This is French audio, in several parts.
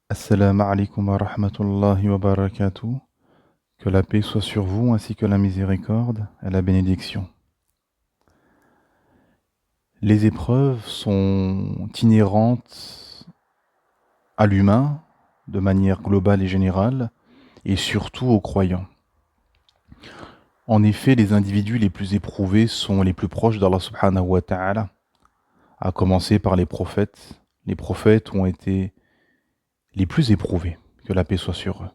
Assalamu alaikum wa rahmatullahi wa barakatuh. Que la paix soit sur vous ainsi que la miséricorde et la bénédiction. Les épreuves sont inhérentes à l'humain de manière globale et générale et surtout aux croyants. En effet, les individus les plus éprouvés sont les plus proches d'Allah subhanahu wa ta'ala, à commencer par les prophètes. Les prophètes ont été les plus éprouvés, que la paix soit sur eux.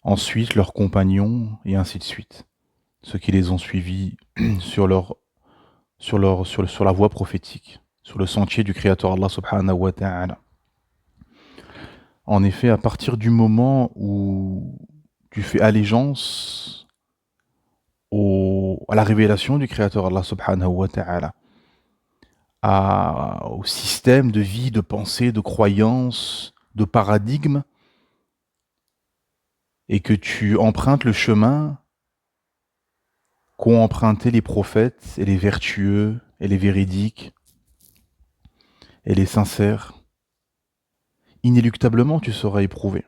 Ensuite, leurs compagnons, et ainsi de suite. Ceux qui les ont suivis sur la voie prophétique, sur le sentier du Créateur Allah subhanahu wa ta'ala. En effet, à partir du moment où tu fais allégeance à la révélation du Créateur Allah subhanahu wa ta'ala, au système de vie, de pensée, de croyance, de paradigme, et que tu empruntes le chemin qu'ont emprunté les prophètes et les vertueux et les véridiques et les sincères, inéluctablement tu seras éprouvé.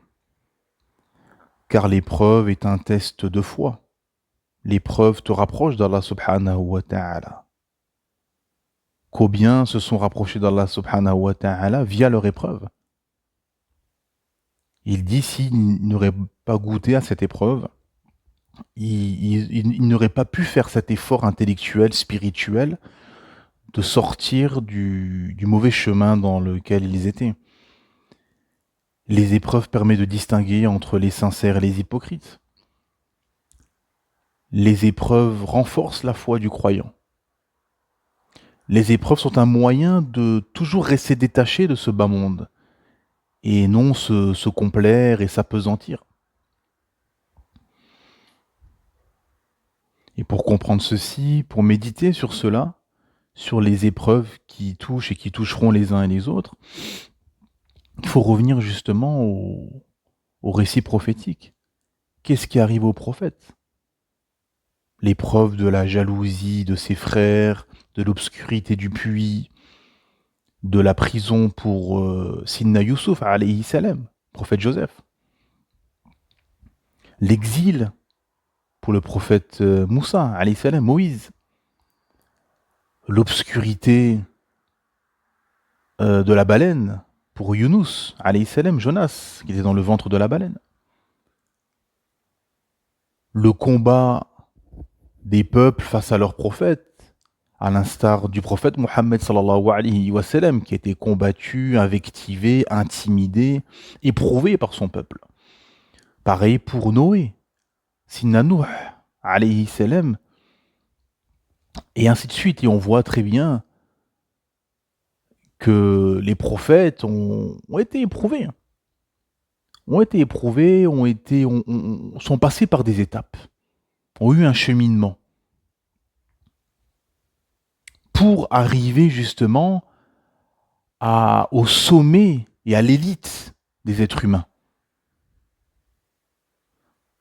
Car l'épreuve est un test de foi. L'épreuve te rapproche d'Allah subhanahu wa ta'ala. Combien se sont rapprochés d'Allah subhanahu wa ta'ala via leur épreuve. Il dit s'ils n'auraient pas goûté à cette épreuve, ils n'auraient pas pu faire cet effort intellectuel, spirituel, de sortir du mauvais chemin dans lequel ils étaient. Les épreuves permettent de distinguer entre les sincères et les hypocrites. Les épreuves renforcent la foi du croyant. Les épreuves sont un moyen de toujours rester détaché de ce bas monde et non se complaire et s'appesantir. Et pour comprendre ceci, pour méditer sur cela, sur les épreuves qui touchent et qui toucheront les uns et les autres, il faut revenir justement au récit prophétique. Qu'est-ce qui arrive aux prophètes? L'épreuve de la jalousie de ses frères, de l'obscurité du puits, de la prison pour Sidna Youssouf, alayhi salam, prophète Joseph. L'exil pour le prophète Moussa, alayhi salam, Moïse. L'obscurité de la baleine pour Younous, alayhi salam, Jonas, qui était dans le ventre de la baleine. Le combat des peuples face à leurs prophètes, à l'instar du prophète Mohammed sallallahu alayhi wa sallam, qui était combattu, invectivé, intimidé, éprouvé par son peuple. Pareil pour Noé, Sidna Nuh, alayhi salam, et ainsi de suite. Et on voit très bien que les prophètes ont été éprouvés. Ont été éprouvés, sont passés par des étapes, ont eu un cheminement pour arriver justement au sommet et à l'élite des êtres humains.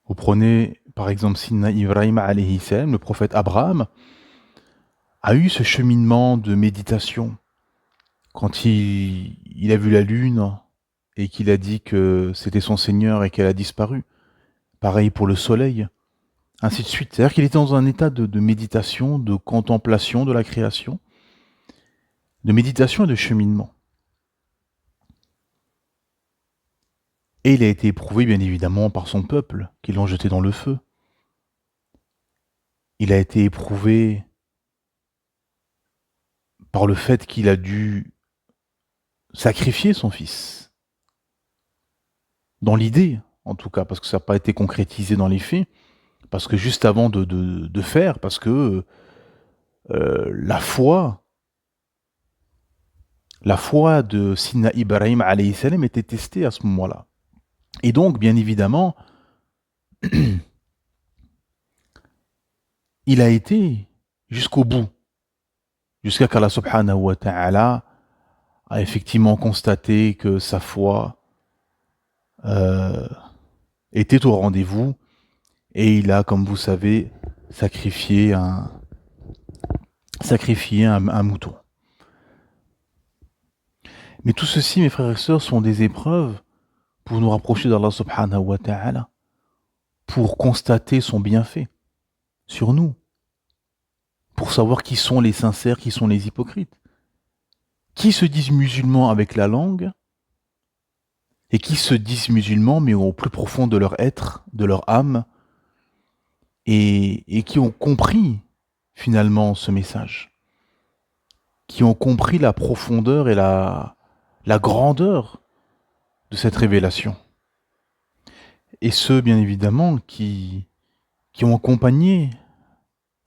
Vous prenez par exemple Sidna Ibrahim alayhi salam, le prophète Abraham, a eu ce cheminement de méditation quand il a vu la lune et qu'il a dit que c'était son Seigneur et qu'elle a disparu. Pareil pour le soleil, ainsi de suite. C'est-à-dire qu'il était dans un état de méditation, de contemplation de la création, de méditation et de cheminement. Et il a été éprouvé bien évidemment par son peuple, qui l'ont jeté dans le feu. Il a été éprouvé par le fait qu'il a dû sacrifier son fils. Dans l'idée, en tout cas, parce que ça n'a pas été concrétisé dans les faits, parce que juste avant de faire, parce que la foi de Sidna Ibrahim alayhi salam était testée à ce moment-là. Et donc, bien évidemment, il a été jusqu'au bout, jusqu'à qu'Allah subhanahu wa ta'ala a effectivement constaté que sa foi était au rendez-vous, et il a, comme vous savez, sacrifié un mouton. Mais tout ceci, mes frères et sœurs, sont des épreuves pour nous rapprocher d'Allah subhanahu wa ta'ala, pour constater son bienfait sur nous, pour savoir qui sont les sincères, qui sont les hypocrites, qui se disent musulmans avec la langue, et qui se disent musulmans mais au plus profond de leur être, de leur âme, et qui ont compris finalement ce message, qui ont compris la profondeur et la grandeur de cette révélation. Et ceux, bien évidemment, qui ont accompagné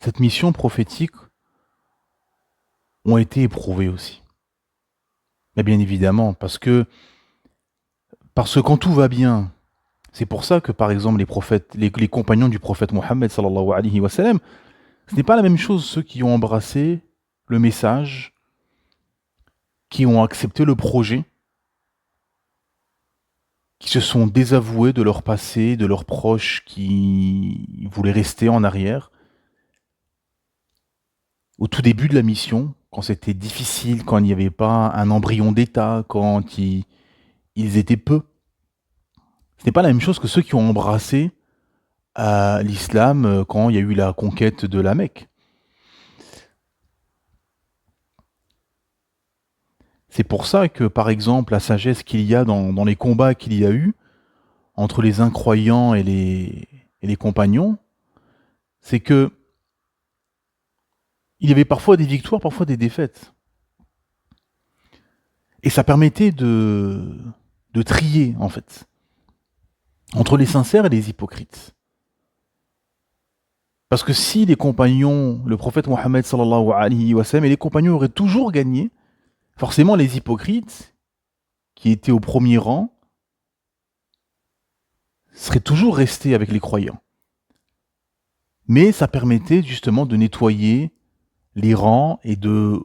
cette mission prophétique ont été éprouvés aussi. Mais bien évidemment, parce que quand tout va bien, c'est pour ça que par exemple les prophètes, les compagnons du prophète Mohammed sallallahu alayhi wa sallam, ce n'est pas la même chose ceux qui ont embrassé le message, qui ont accepté le projet, qui se sont désavoués de leur passé, de leurs proches qui voulaient rester en arrière. Au tout début de la mission, quand c'était difficile, quand il n'y avait pas un embryon d'État, quand ils étaient peu, ce n'est pas la même chose que ceux qui ont embrassé l'islam quand il y a eu la conquête de la Mecque. C'est pour ça que, par exemple, la sagesse qu'il y a dans les combats qu'il y a eu entre les incroyants et les compagnons, c'est que il y avait parfois des victoires, parfois des défaites. Et ça permettait de trier, en fait, entre les sincères et les hypocrites. Parce que si les compagnons, le prophète Mohammed sallallahu alayhi wa sallam et les compagnons auraient toujours gagné, forcément les hypocrites, qui étaient au premier rang, seraient toujours restés avec les croyants. Mais ça permettait justement de nettoyer les rangs et de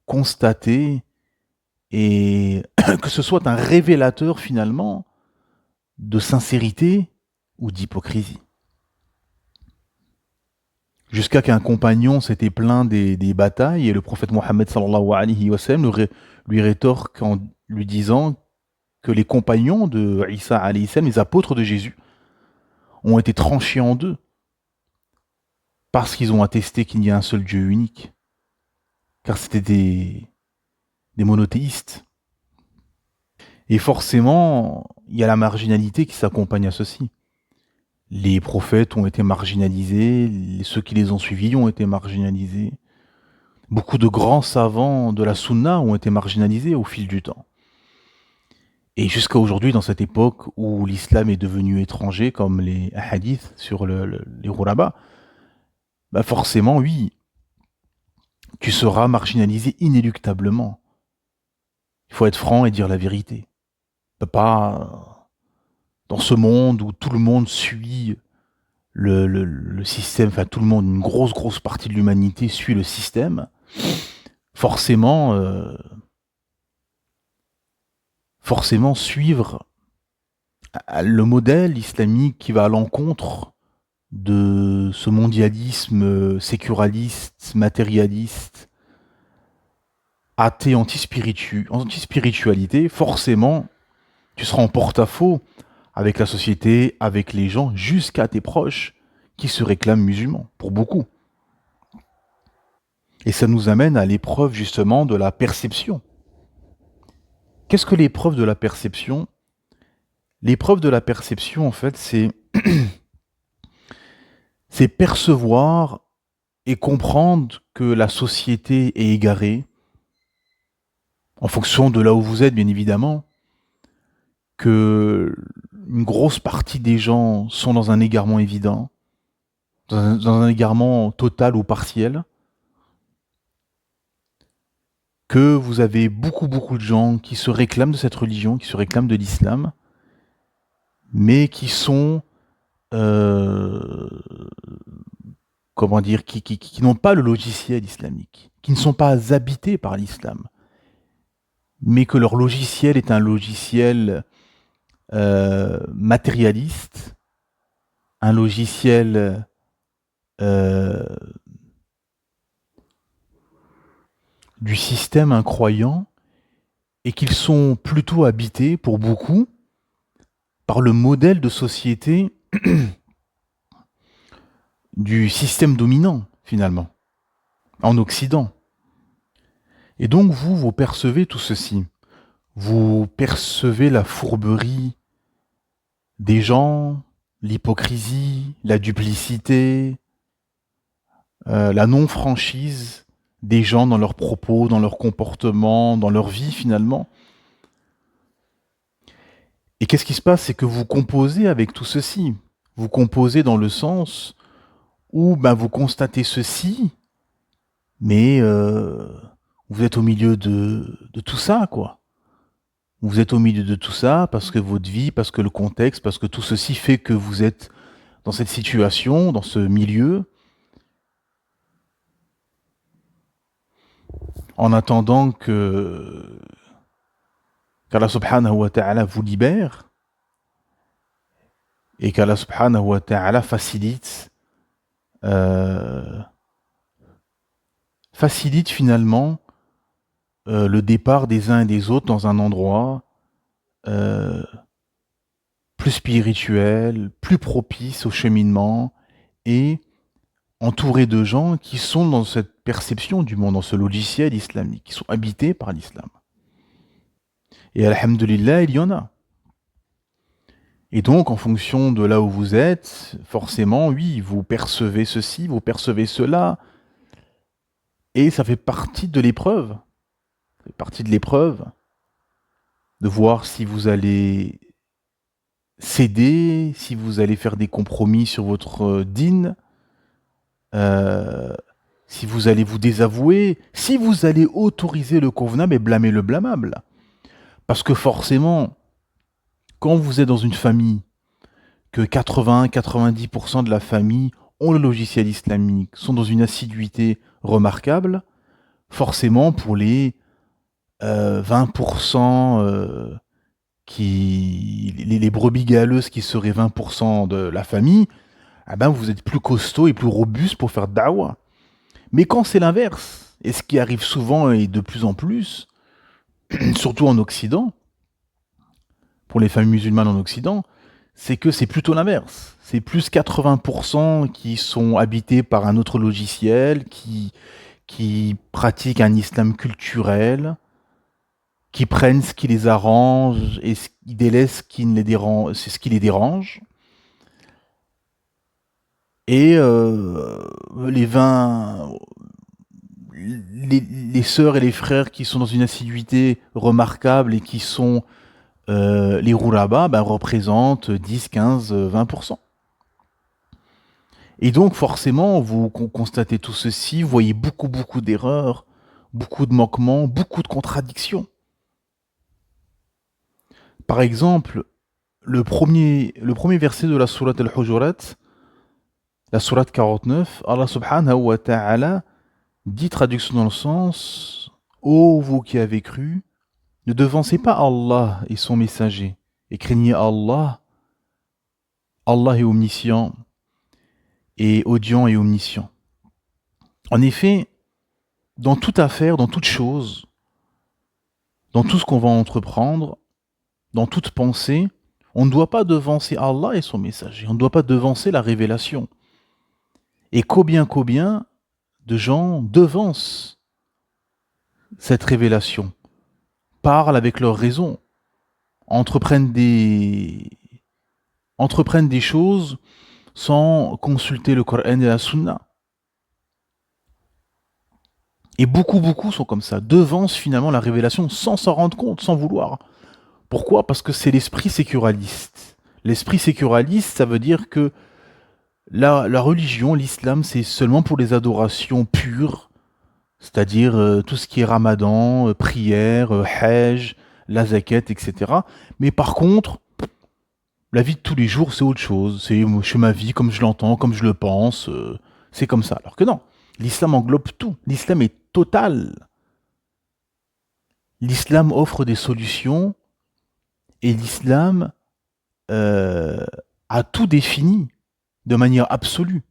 constater et que ce soit un révélateur finalement de sincérité ou d'hypocrisie. Jusqu'à qu'un compagnon s'était plaint des batailles et le prophète Mohammed sallallahu alayhi wa sallam lui rétorque en lui disant que les compagnons de Isa alayhi salam, les apôtres de Jésus, ont été tranchés en deux parce qu'ils ont attesté qu'il y a un seul Dieu unique. Car c'était des monothéistes. Et forcément, il y a la marginalité qui s'accompagne à ceci. Les prophètes ont été marginalisés, ceux qui les ont suivis ont été marginalisés. Beaucoup de grands savants de la Sunna ont été marginalisés au fil du temps. Et jusqu'à aujourd'hui, dans cette époque où l'islam est devenu étranger, comme les hadiths sur les Ghuraba, bah forcément, oui, tu seras marginalisé inéluctablement. Il faut être franc et dire la vérité. On peut pas, dans ce monde où tout le monde suit le système, enfin tout le monde, une grosse partie de l'humanité suit le système, forcément suivre le modèle islamique qui va à l'encontre de ce mondialisme sécuraliste, matérialiste, athée, anti-spiritualité, forcément, tu seras en porte-à-faux avec la société, avec les gens, jusqu'à tes proches qui se réclament musulmans, pour beaucoup. Et ça nous amène à l'épreuve justement de la perception. Qu'est-ce que l'épreuve de la perception? L'épreuve de la perception, en fait, c'est c'est percevoir et comprendre que la société est égarée, en fonction de là où vous êtes, bien évidemment, que une grosse partie des gens sont dans un égarement évident, dans un égarement total ou partiel, que vous avez beaucoup de gens qui se réclament de cette religion, qui se réclament de l'islam, mais qui sont, comment dire, qui n'ont pas le logiciel islamique, qui ne sont pas habités par l'islam, mais que leur logiciel est un logiciel matérialiste, un logiciel du système incroyant, et qu'ils sont plutôt habités, pour beaucoup, par le modèle de société du système dominant, finalement, en Occident. Et donc, vous percevez tout ceci. Vous percevez la fourberie des gens, l'hypocrisie, la duplicité, la non-franchise des gens dans leurs propos, dans leur comportement, dans leur vie, finalement. Et qu'est-ce qui se passe? C'est que vous composez avec tout ceci. Vous composez dans le sens où vous constatez ceci, mais vous êtes au milieu de tout ça, quoi. Vous êtes au milieu de tout ça parce que votre vie, parce que le contexte, parce que tout ceci fait que vous êtes dans cette situation, dans ce milieu, en attendant qu'Allah subhanahu wa ta'ala vous libère et qu'Allah subhanahu wa ta'ala facilite finalement le départ des uns et des autres dans un endroit plus spirituel, plus propice au cheminement et entouré de gens qui sont dans cette perception du monde, dans ce logiciel islamique, qui sont habités par l'islam. Et alhamdulillah, il y en a. Et donc, en fonction de là où vous êtes, forcément, oui, vous percevez ceci, vous percevez cela, et ça fait partie de l'épreuve. Ça fait partie de l'épreuve de voir si vous allez céder, si vous allez faire des compromis sur votre dîn, si vous allez vous désavouer, si vous allez autoriser le convenable et blâmer le blâmable. Parce que forcément, quand vous êtes dans une famille, que 80-90% de la famille ont le logiciel islamique, sont dans une assiduité remarquable, forcément pour les 20% les brebis galeuses qui seraient 20% de la famille, vous êtes plus costaud et plus robuste pour faire da'wah. Mais quand c'est l'inverse, et ce qui arrive souvent et de plus en plus, surtout en Occident, pour les familles musulmanes en Occident, c'est que c'est plutôt l'inverse. C'est plus 80% qui sont habités par un autre logiciel, qui pratiquent un islam culturel, qui prennent ce qui les arrange et qui délaissent ce qui les dérange. Et les sœurs et les frères qui sont dans une assiduité remarquable et qui sont les roulabas, représentent 10, 15, 20%. Et donc forcément, vous constatez tout ceci, vous voyez beaucoup d'erreurs, beaucoup de manquements, beaucoup de contradictions. Par exemple, le premier verset de la sourate Al-Hujurat, la sourate 49, Allah subhanahu wa ta'ala dit, traduction dans le sens, « Ô vous qui avez cru, ne devancez pas Allah et son messager, et craignez Allah. Allah est omniscient et audient et omniscient. » En effet, dans toute affaire, dans toute chose, dans tout ce qu'on va entreprendre, dans toute pensée, on ne doit pas devancer Allah et son messager, on ne doit pas devancer la révélation. Et combien de gens devancent cette révélation, parlent avec leur raison, entreprennent des choses sans consulter le Coran et la Sunna. Et beaucoup sont comme ça, devancent finalement la révélation sans s'en rendre compte, sans vouloir. Pourquoi? Parce que c'est l'esprit sécuraliste. L'esprit sécuraliste, ça veut dire que la religion, l'islam, c'est seulement pour les adorations pures, c'est-à-dire tout ce qui est ramadan, prière, hajj, la zakat, etc. Mais par contre, la vie de tous les jours, c'est autre chose. C'est ma vie comme je l'entends, comme je le pense, c'est comme ça. Alors que non, l'islam englobe tout. L'islam est total. L'islam offre des solutions et l'islam a tout défini de manière absolue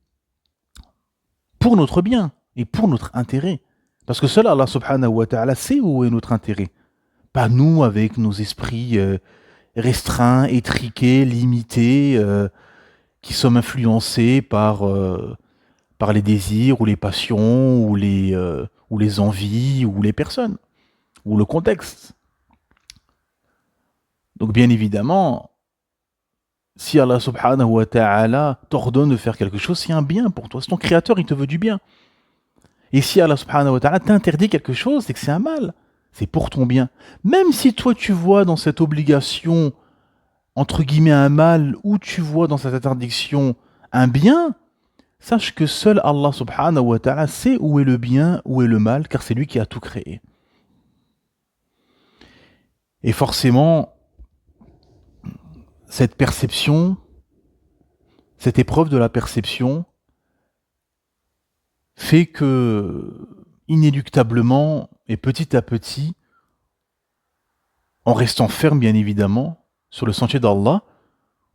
pour notre bien et pour notre intérêt. Parce que seul Allah subhanahu wa ta'ala sait où est notre intérêt. Pas nous avec nos esprits restreints, étriqués, limités, qui sommes influencés par les désirs ou les passions ou les envies ou les personnes ou le contexte. Donc bien évidemment, si Allah subhanahu wa ta'ala t'ordonne de faire quelque chose, c'est un bien pour toi. C'est ton créateur, il te veut du bien. Et si Allah subhanahu wa ta'ala t'interdit quelque chose, c'est que c'est un mal. C'est pour ton bien. Même si toi tu vois dans cette obligation, entre guillemets, un mal, ou tu vois dans cette interdiction un bien, sache que seul Allah subhanahu wa ta'ala sait où est le bien, où est le mal, car c'est lui qui a tout créé. Et forcément, cette perception, cette épreuve de la perception, fait que, inéluctablement et petit à petit, en restant ferme bien évidemment, sur le sentier d'Allah,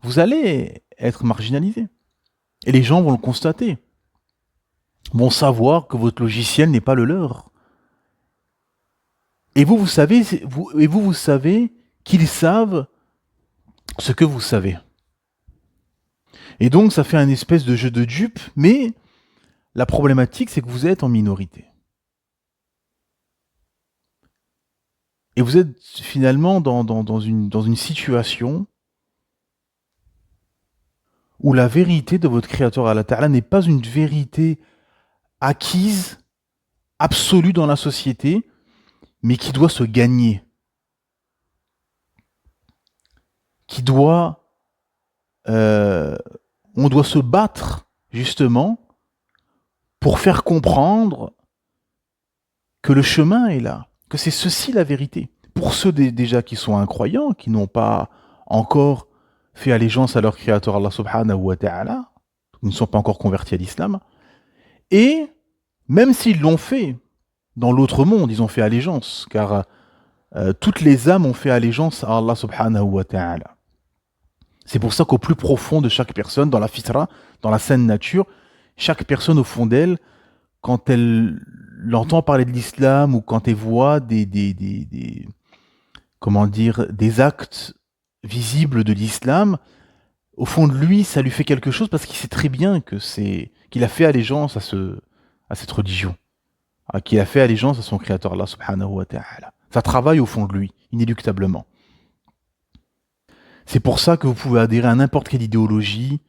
vous allez être marginalisé. Et les gens vont le constater, vont savoir que votre logiciel n'est pas le leur. Et vous savez, vous savez qu'ils savent ce que vous savez. Et donc, ça fait un espèce de jeu de dupes, mais la problématique, c'est que vous êtes en minorité. Et vous êtes finalement dans une situation où la vérité de votre Créateur Allah Ta'ala n'est pas une vérité acquise, absolue dans la société, mais qui doit se gagner. Qui doit... on doit se battre, justement, pour faire comprendre que le chemin est là, que c'est ceci la vérité. Pour ceux déjà qui sont incroyants, qui n'ont pas encore fait allégeance à leur Créateur Allah subhanahu wa ta'ala, qui ne sont pas encore convertis à l'islam, et même s'ils l'ont fait, dans l'autre monde, ils ont fait allégeance, car toutes les âmes ont fait allégeance à Allah subhanahu wa ta'ala. C'est pour ça qu'au plus profond de chaque personne, dans la fitra, dans la saine nature, chaque personne au fond d'elle, quand elle entend parler de l'islam ou quand elle voit comment dire, des actes visibles de l'islam, au fond de lui, ça lui fait quelque chose parce qu'il sait très bien que qu'il a fait allégeance à cette religion, qu'il a fait allégeance à son créateur Allah subhanahu wa ta'ala. Ça travaille au fond de lui, inéluctablement. C'est pour ça que vous pouvez adhérer à n'importe quelle idéologie,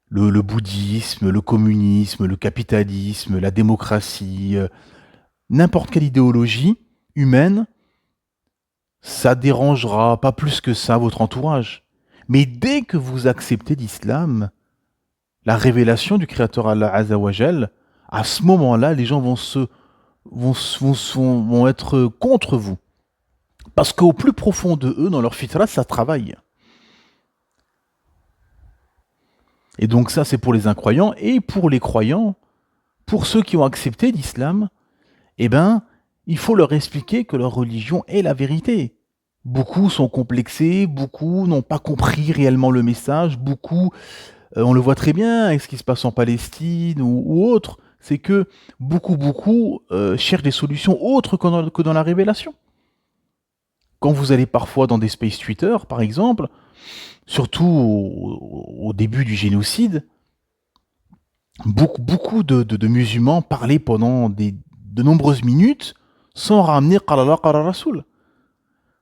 le bouddhisme, le communisme, le capitalisme, la démocratie, n'importe quelle idéologie humaine, ça dérangera pas plus que ça votre entourage. Mais dès que vous acceptez l'islam, la révélation du Créateur Allah Azza wa Jal, à ce moment-là, les gens vont être contre vous. Parce qu'au plus profond de eux, dans leur fitra, ça travaille. Et donc ça, c'est pour les incroyants. Et pour les croyants, pour ceux qui ont accepté l'islam, eh ben, il faut leur expliquer que leur religion est la vérité. Beaucoup sont complexés, beaucoup n'ont pas compris réellement le message, beaucoup, on le voit très bien avec ce qui se passe en Palestine ou autre, c'est que beaucoup cherchent des solutions autres que dans la révélation. Quand vous allez parfois dans des space Twitter, par exemple, surtout au début du génocide, beaucoup de musulmans parlaient pendant de nombreuses minutes sans ramener Qala Allah, Qala Rasoul.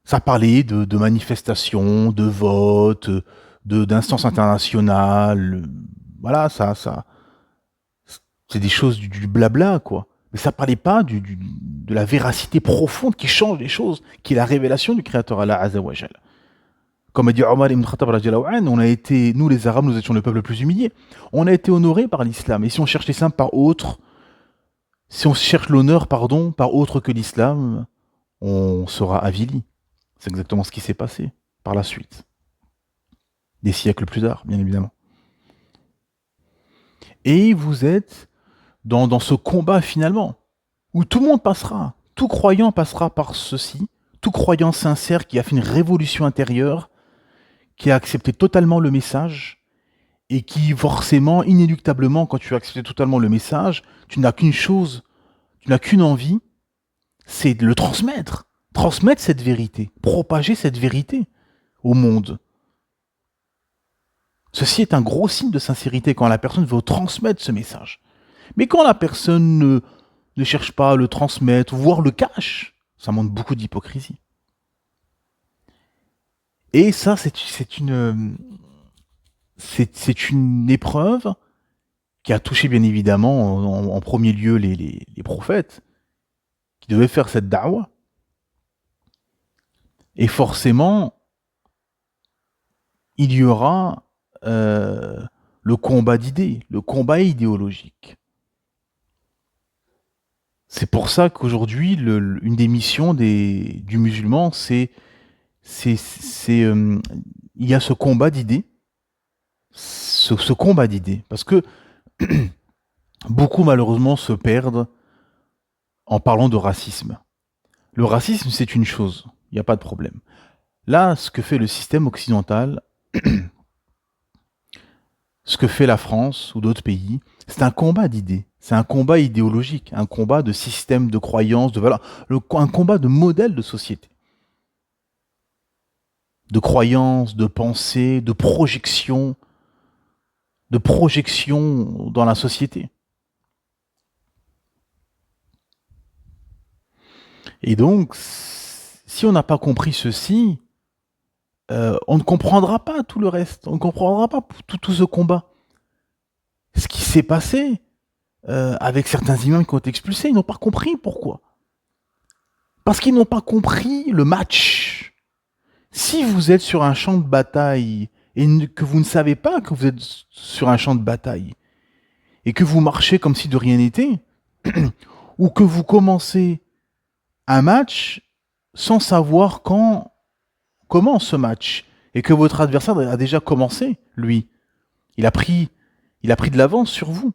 Ça parlait de manifestations, de votes, d'instances internationales. Voilà, c'est des choses du blabla, quoi. Mais ça parlait pas de la véracité profonde qui change les choses, qui est la révélation du Créateur Allah Azza wa Jal. Comme a dit Omar ibn Khattab, on a été, nous les Arabes, nous étions le peuple le plus humilié. On a été honorés par l'islam. Et si on cherche les saints par autre, si on cherche l'honneur, pardon, par autre que l'islam, on sera avili. C'est exactement ce qui s'est passé par la suite. Des siècles plus tard, bien évidemment. Et vous êtes dans ce combat finalement, où tout le monde passera, tout croyant passera par ceci, tout croyant sincère qui a fait une révolution intérieure, qui a accepté totalement le message, et qui forcément, inéluctablement, quand tu as accepté totalement le message, tu n'as qu'une chose, tu n'as qu'une envie, c'est de le transmettre. Transmettre cette vérité, propager cette vérité au monde. Ceci est un gros signe de sincérité quand la personne veut transmettre ce message. Mais quand la personne ne cherche pas à le transmettre, voire le cache, ça montre beaucoup d'hypocrisie. Et ça, c'est une épreuve qui a touché bien évidemment en premier lieu les prophètes qui devaient faire cette da'wa. Et forcément, il y aura le combat d'idées, le combat idéologique. C'est pour ça qu'aujourd'hui, une des missions du musulman, il y a ce combat d'idées, ce combat d'idées, parce que beaucoup malheureusement se perdent en parlant de racisme. Le racisme, c'est une chose, il n'y a pas de problème. Là, ce que fait le système occidental, ce que fait la France ou d'autres pays, c'est un combat d'idées, c'est un combat idéologique, un combat de système, de croyances, de valeurs, un combat de modèle de société. De croyances, de pensées, de projections dans la société. Et donc, si on n'a pas compris ceci, on ne comprendra pas tout le reste, on ne comprendra pas tout ce combat. Ce qui s'est passé avec certains imams qui ont été expulsés, ils n'ont pas compris pourquoi. Parce qu'ils n'ont pas compris le match. Si vous êtes sur un champ de bataille et que vous ne savez pas que vous êtes sur un champ de bataille et que vous marchez comme si de rien n'était, ou que vous commencez un match sans savoir quand commence ce match et que votre adversaire a déjà commencé, lui. Il a pris de l'avance sur vous,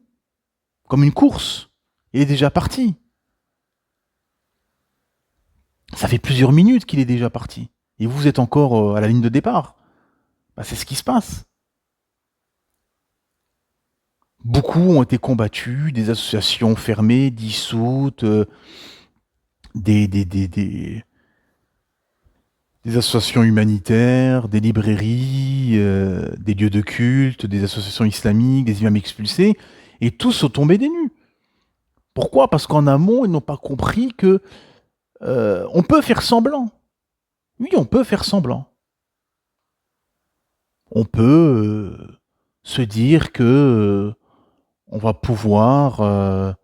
comme une course. Il est déjà parti. Ça fait plusieurs minutes qu'il est déjà parti. Et vous êtes encore à la ligne de départ. Bah, c'est ce qui se passe. Beaucoup ont été combattus, des associations fermées, dissoutes, des, des, des, des, des associations humanitaires, des librairies, des lieux de culte, des associations islamiques, des imams expulsés, et tous sont tombés des nues. Pourquoi? Parce qu'en amont, ils n'ont pas compris que on peut faire semblant. Oui, on peut faire semblant. On peut se dire que on va pouvoir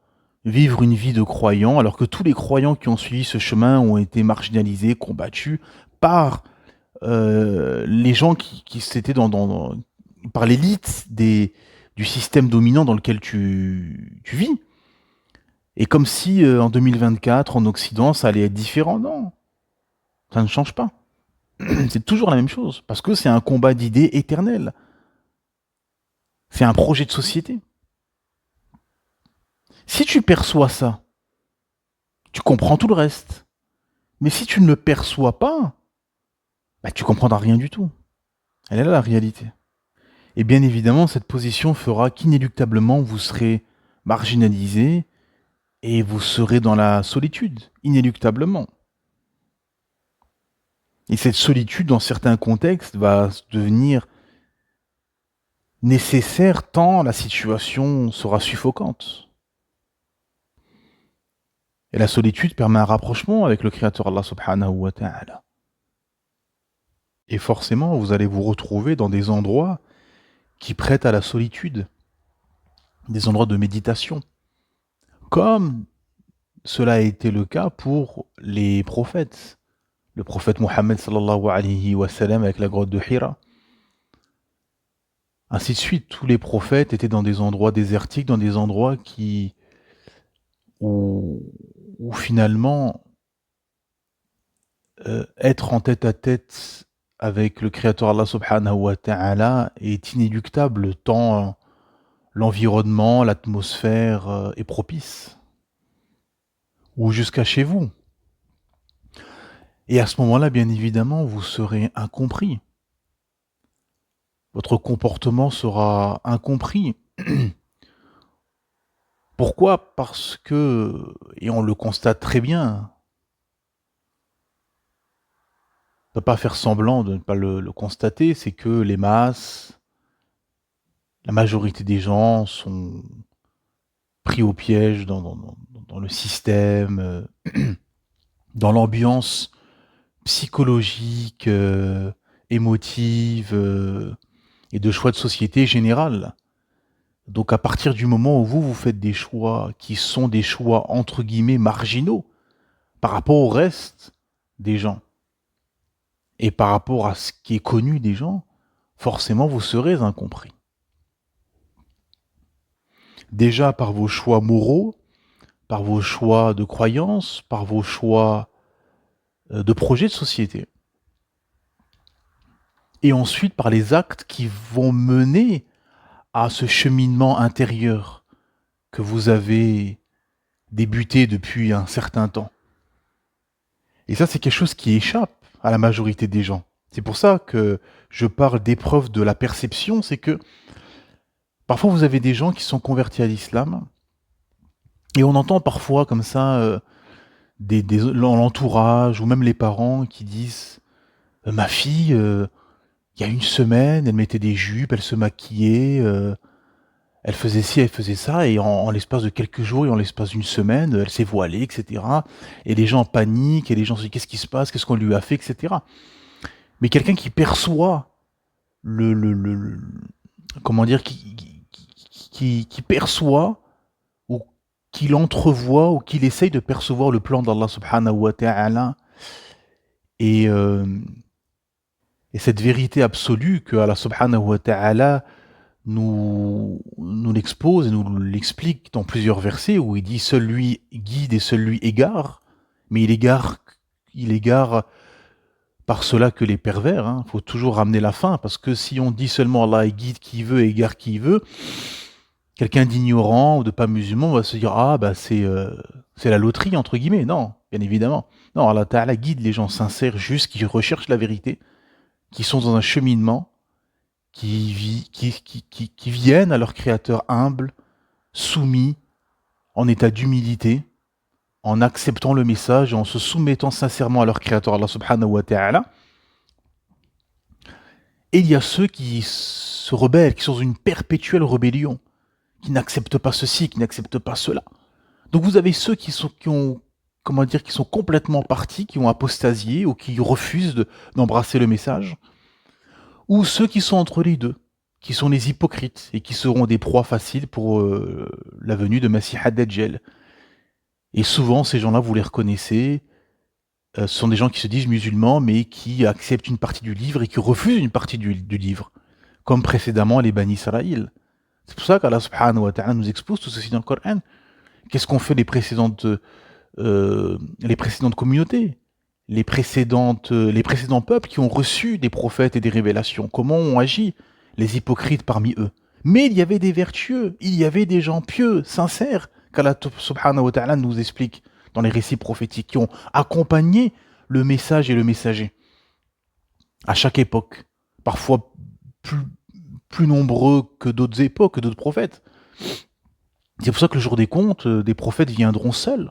vivre une vie de croyant, alors que tous les croyants qui ont suivi ce chemin ont été marginalisés, combattus par les gens qui s'étaient par l'élite du système dominant dans lequel tu vis. Et comme si en 2024, en Occident, ça allait être différent. Non, ça ne change pas. C'est toujours la même chose, parce que c'est un combat d'idées éternel. C'est un projet de société. Si tu perçois ça, tu comprends tout le reste. Mais si tu ne le perçois pas, bah, tu comprendras rien du tout. Elle est là la réalité. Et bien évidemment, cette position fera qu'inéluctablement vous serez marginalisé et vous serez dans la solitude, inéluctablement. Et cette solitude, dans certains contextes, va devenir nécessaire tant la situation sera suffocante. Et la solitude permet un rapprochement avec le Créateur Allah subhanahu wa ta'ala. Et forcément, vous allez vous retrouver dans des endroits qui prêtent à la solitude, des endroits de méditation, comme cela a été le cas pour les prophètes. Le prophète Mohammed sallallahu alayhi wa sallam avec la grotte de Hira. Ainsi de suite, tous les prophètes étaient dans des endroits désertiques, dans des endroits où finalement être en tête à tête avec le Créateur Allah subhanahu wa ta'ala est inéluctable tant l'environnement, l'atmosphère est propice. Ou jusqu'à chez vous. Et à ce moment-là, bien évidemment, vous serez incompris. Votre comportement sera incompris. Pourquoi? Parce que, et on le constate très bien, ne peut pas faire semblant de ne pas le constater, c'est que les masses, la majorité des gens sont pris au piège dans le système, dans l'ambiance psychologique, émotive et de choix de société générale. Donc à partir du moment où vous faites des choix qui sont des choix entre guillemets marginaux par rapport au reste des gens et par rapport à ce qui est connu des gens, forcément vous serez incompris. Déjà par vos choix moraux, par vos choix de croyances, par vos choix de projets de société. Et ensuite par les actes qui vont mener à ce cheminement intérieur que vous avez débuté depuis un certain temps. Et ça, c'est quelque chose qui échappe à la majorité des gens. C'est pour ça que je parle d'épreuve de la perception, c'est que parfois vous avez des gens qui sont convertis à l'islam, et on entend parfois comme ça l'entourage ou même les parents qui disent ma fille, il y a une semaine, elle mettait des jupes, elle se maquillait, elle faisait ci, elle faisait ça, et en l'espace de quelques jours et en l'espace d'une semaine, elle s'est voilée, etc. Et les gens paniquent, et les gens se disent qu'est-ce qui se passe, qu'est-ce qu'on lui a fait, etc. Mais quelqu'un qui perçoit le comment dire, qui perçoit ou qu'il entrevoit ou qu'il essaye de percevoir le plan d'Allah subhanahu wa ta'ala et, euh, et cette vérité absolue que Allah subhanahu wa ta'ala nous l'expose et nous l'explique dans plusieurs versets où il dit seul lui guide et seul lui égare, mais il égare par cela que les pervers. Il faut toujours ramener la fin, parce que si on dit seulement Allah guide qui veut et égare qui veut, quelqu'un d'ignorant ou de pas musulman va se dire ah bah c'est la loterie entre guillemets. Non, bien évidemment. Non, Allah Ta'ala guide les gens sincères, justes, qui recherchent la vérité, qui sont dans un cheminement, qui viennent à leur créateur humble, soumis, en état d'humilité, en acceptant le message et en se soumettant sincèrement à leur créateur Allah subhanahu wa ta'ala. Et il y a ceux qui se rebellent, qui sont dans une perpétuelle rébellion, qui n'acceptent pas ceci, qui n'acceptent pas cela. Donc vous avez ceux qui sont complètement partis, qui ont apostasié ou qui refusent d'embrasser le message, ou ceux qui sont entre les deux, qui sont les hypocrites et qui seront des proies faciles pour la venue de Masih ad-Dajjal. Et souvent, ces gens-là, vous les reconnaissez, ce sont des gens qui se disent musulmans, mais qui acceptent une partie du livre et qui refusent une partie du livre, comme précédemment les Bani Israël. C'est pour ça qu'Allah subhanahu wa ta'ala nous expose tout ceci dans le Coran. Qu'est-ce qu'ont fait les précédentes communautés, les précédents peuples qui ont reçu des prophètes et des révélations? Comment ont agi les hypocrites parmi eux? Mais il y avait des vertueux, il y avait des gens pieux, sincères, qu'Allah subhanahu wa ta'ala nous explique dans les récits prophétiques, qui ont accompagné le message et le messager à chaque époque, parfois plus nombreux que d'autres époques, que d'autres prophètes. C'est pour ça que le jour des comptes, des prophètes viendront seuls.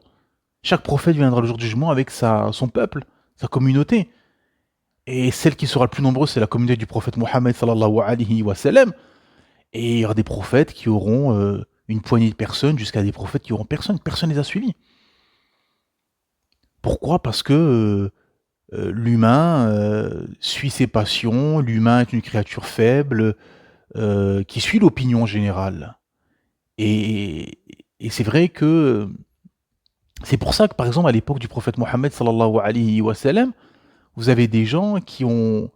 Chaque prophète viendra le jour du jugement avec son peuple, sa communauté. Et celle qui sera le plus nombreuse, c'est la communauté du prophète Mohammed sallallahu alayhi wa sallam. Et il y aura des prophètes qui auront une poignée de personnes, jusqu'à des prophètes qui auront personne. Personne ne les a suivis. Pourquoi? Parce que l'humain suit ses passions, l'humain est une créature faible qui suit l'opinion générale. Et c'est vrai que c'est pour ça que, par exemple, à l'époque du prophète Mohammed sallallahu alayhi wa sallam, vous avez des gens qui ont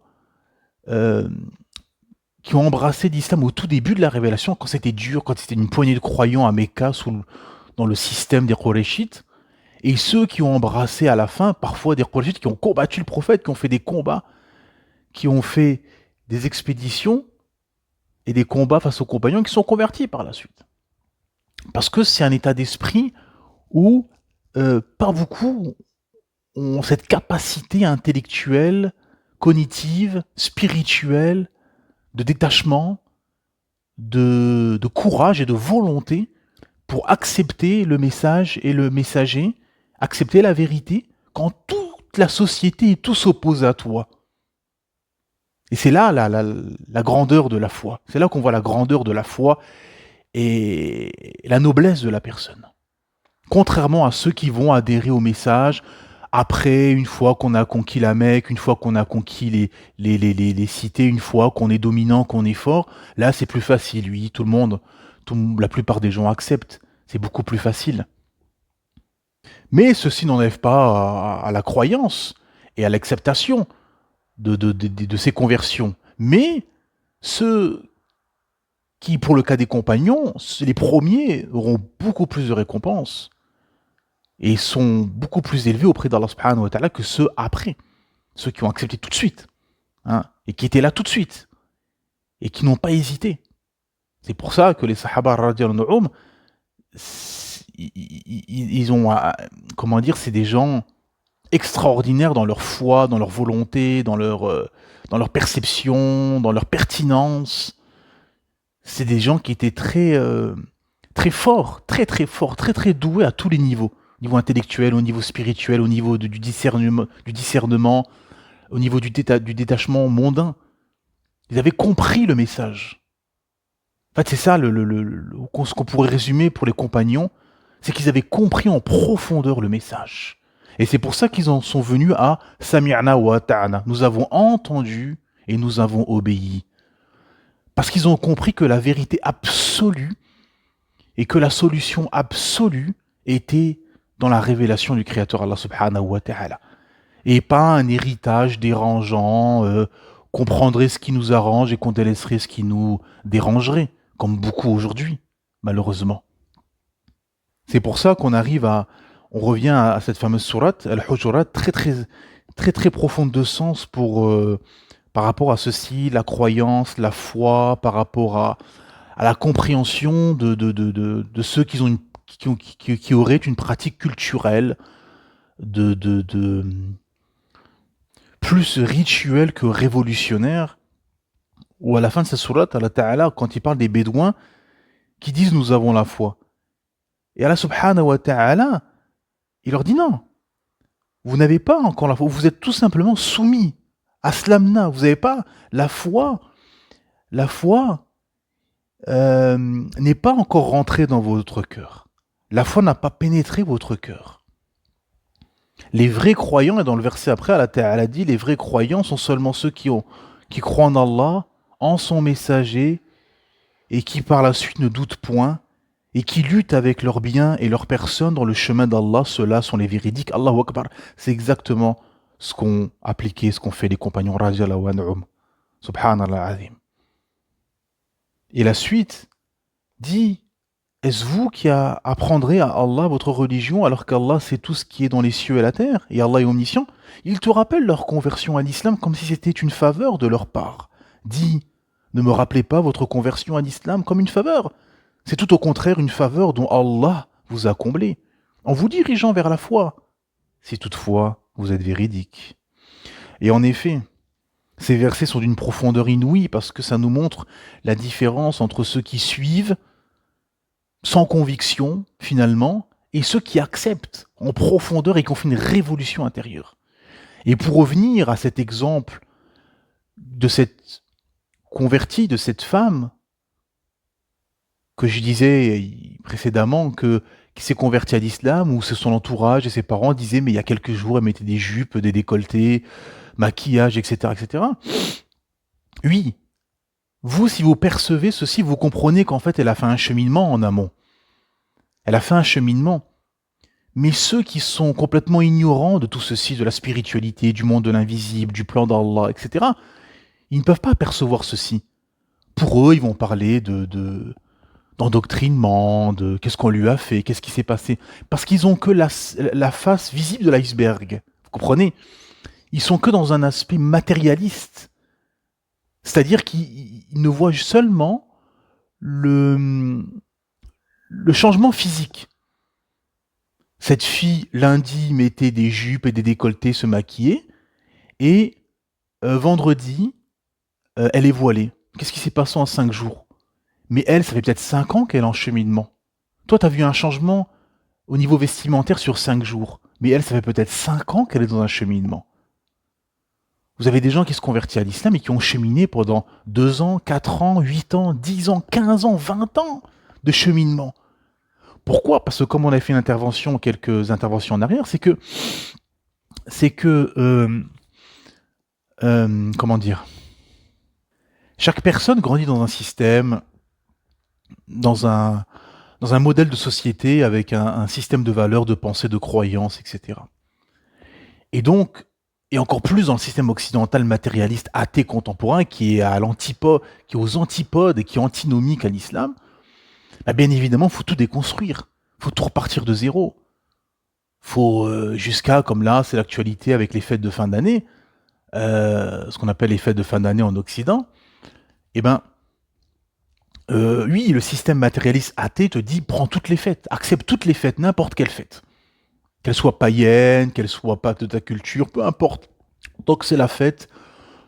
embrassé l'islam au tout début de la révélation, quand c'était dur, quand c'était une poignée de croyants à Mecca, dans le système des Qurayshites, et ceux qui ont embrassé à la fin, parfois des Qurayshites qui ont combattu le prophète, qui ont fait des combats, qui ont fait des expéditions et des combats face aux compagnons, qui sont convertis par la suite. Parce que c'est un état d'esprit où pas beaucoup ont cette capacité intellectuelle, cognitive, spirituelle, de détachement, de courage et de volonté pour accepter le message et le messager, accepter la vérité quand tout toute la société et tout s'oppose à toi. Et c'est là la grandeur de la foi. C'est là qu'on voit la grandeur de la foi et la noblesse de la personne. Contrairement à ceux qui vont adhérer au message après, une fois qu'on a conquis la Mecque, une fois qu'on a conquis les cités, une fois qu'on est dominant, qu'on est fort, là c'est plus facile, oui, la plupart des gens acceptent. C'est beaucoup plus facile. Mais ceci n'enlève pas à la croyance et à l'acceptation de ces conversions. Mais ceux qui, pour le cas des compagnons, les premiers auront beaucoup plus de récompenses et sont beaucoup plus élevés auprès d'Allah subhanahu wa ta'ala que ceux après, ceux qui ont accepté tout de suite, hein, et qui étaient là tout de suite, et qui n'ont pas hésité. C'est pour ça que les Sahaba radiyallahu anhum, ils ont, comment dire, c'est des gens extraordinaires dans leur foi, dans leur volonté, dans leur perception, dans leur pertinence. C'est des gens qui étaient très forts, très très doués à tous les niveaux. Au niveau intellectuel, au niveau spirituel, au niveau du discernement, au niveau du détachement mondain. Ils avaient compris le message. En fait, c'est ça ce qu'on pourrait résumer pour les compagnons, c'est qu'ils avaient compris en profondeur le message. Et c'est pour ça qu'ils en sont venus à Sami'na wa ata'na. Nous avons entendu et nous avons obéi. Parce qu'ils ont compris que la vérité absolue et que la solution absolue était dans la révélation du Créateur Allah subhanahu wa ta'ala. Et pas un héritage dérangeant, qu'on prendrait ce qui nous arrange et qu'on délaisserait ce qui nous dérangerait, comme beaucoup aujourd'hui, malheureusement. C'est pour ça qu'on on revient à cette fameuse sourate, Al-Hujurat, très profonde de sens par rapport à ceci, la croyance, la foi, par rapport à la compréhension de ceux qui auraient une pratique culturelle plus rituelle que révolutionnaire, ou à la fin de cette sourate, Allah Ta'ala, quand il parle des Bédouins, qui disent nous avons la foi. Et Allah Subhanahu wa Ta'ala, il leur dit non, vous n'avez pas encore la foi, vous êtes tout simplement soumis. Aslamna, vous n'avez pas la foi. La foi n'est pas encore rentrée dans votre cœur. La foi n'a pas pénétré votre cœur. Les vrais croyants, et dans le verset après, Allah Ta'ala dit, les vrais croyants sont seulement ceux qui croient en Allah, en son messager, et qui par la suite ne doutent point, et qui luttent avec leurs biens et leurs personnes dans le chemin d'Allah. Ceux-là sont les véridiques. Allahu Akbar. C'est exactement ce qu'ont appliqué, ce qu'ont fait les compagnons radiyallahu anhum. Subhanallah azim. Et la suite dit, est-ce vous qui apprendrez à Allah votre religion alors qu'Allah sait tout ce qui est dans les cieux et la terre, et Allah est omniscient? Ils te rappellent leur conversion à l'islam comme si c'était une faveur de leur part. Dis, ne me rappelez pas votre conversion à l'islam comme une faveur. C'est tout au contraire une faveur dont Allah vous a comblé, en vous dirigeant vers la foi, si toutefois vous êtes véridique. Et en effet, ces versets sont d'une profondeur inouïe parce que ça nous montre la différence entre ceux qui suivent sans conviction, finalement, et ceux qui acceptent en profondeur et qui ont fait une révolution intérieure. Et pour revenir à cet exemple de cette convertie, de cette femme, que je disais précédemment, qui s'est convertie à l'islam, où son entourage et ses parents disaient, mais il y a quelques jours, elle mettait des jupes, des décolletés, maquillage, etc., etc. Oui, vous, si vous percevez ceci, vous comprenez qu'en fait, elle a fait un cheminement en amont. Elle a fait un cheminement. Mais ceux qui sont complètement ignorants de tout ceci, de la spiritualité, du monde de l'invisible, du plan d'Allah, etc., ils ne peuvent pas percevoir ceci. Pour eux, ils vont parler d'endoctrinement, de qu'est-ce qu'on lui a fait, qu'est-ce qui s'est passé. Parce qu'ils ont que la face visible de l'iceberg. Vous comprenez? Ils sont que dans un aspect matérialiste. C'est-à-dire qu'ils ne voient seulement le changement physique. Cette fille, lundi, mettait des jupes et des décolletés, se maquillait, et vendredi, elle est voilée. Qu'est-ce qui s'est passé en 5 jours? Mais elle, ça fait peut-être 5 ans qu'elle est en cheminement. Toi, tu as vu un changement au niveau vestimentaire sur 5 jours. mais elle, ça fait peut-être 5 ans qu'elle est dans un cheminement. Vous avez des gens qui se convertissent à l'islam et qui ont cheminé pendant 2 ans, 4 ans, 8 ans, 10 ans, 15 ans, 20 ans de cheminement. Pourquoi? Parce que comme on a fait quelques interventions en arrière, c'est que, comment dire, chaque personne grandit dans un système, dans un, dans un modèle de société avec un système de valeurs, de pensée, de croyances, etc. Et donc, et encore plus dans le système occidental matérialiste athée contemporain qui est à l'antipode, qui est aux antipodes et qui est antinomique à l'islam, bah bien évidemment, il faut tout déconstruire. Il faut tout repartir de zéro. Faut jusqu'à, comme là, c'est l'actualité avec les fêtes de fin d'année, ce qu'on appelle les fêtes de fin d'année en Occident, eh ben, oui, le système matérialiste athée te dit prends toutes les fêtes, accepte toutes les fêtes, n'importe quelle fête. Qu'elle soit païenne, qu'elle soit pas de ta culture, peu importe. Tant que c'est la fête,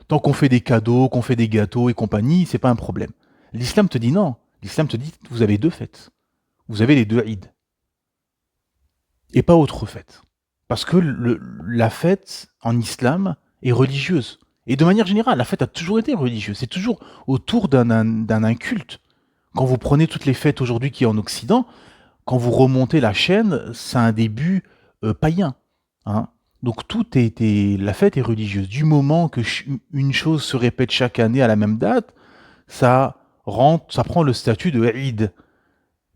tant qu'on fait des cadeaux, qu'on fait des gâteaux et compagnie, c'est pas un problème. L'islam te dit non. L'islam te dit vous avez 2 fêtes. Vous avez les 2 Eid. Et pas autre fête. Parce que la fête en islam est religieuse. Et de manière générale, la fête a toujours été religieuse. C'est toujours autour d'un culte. Quand vous prenez toutes les fêtes aujourd'hui qui est en Occident, quand vous remontez la chaîne, c'est un début païen. Hein. Donc la fête est religieuse. Du moment que une chose se répète chaque année à la même date, ça prend le statut de Eid,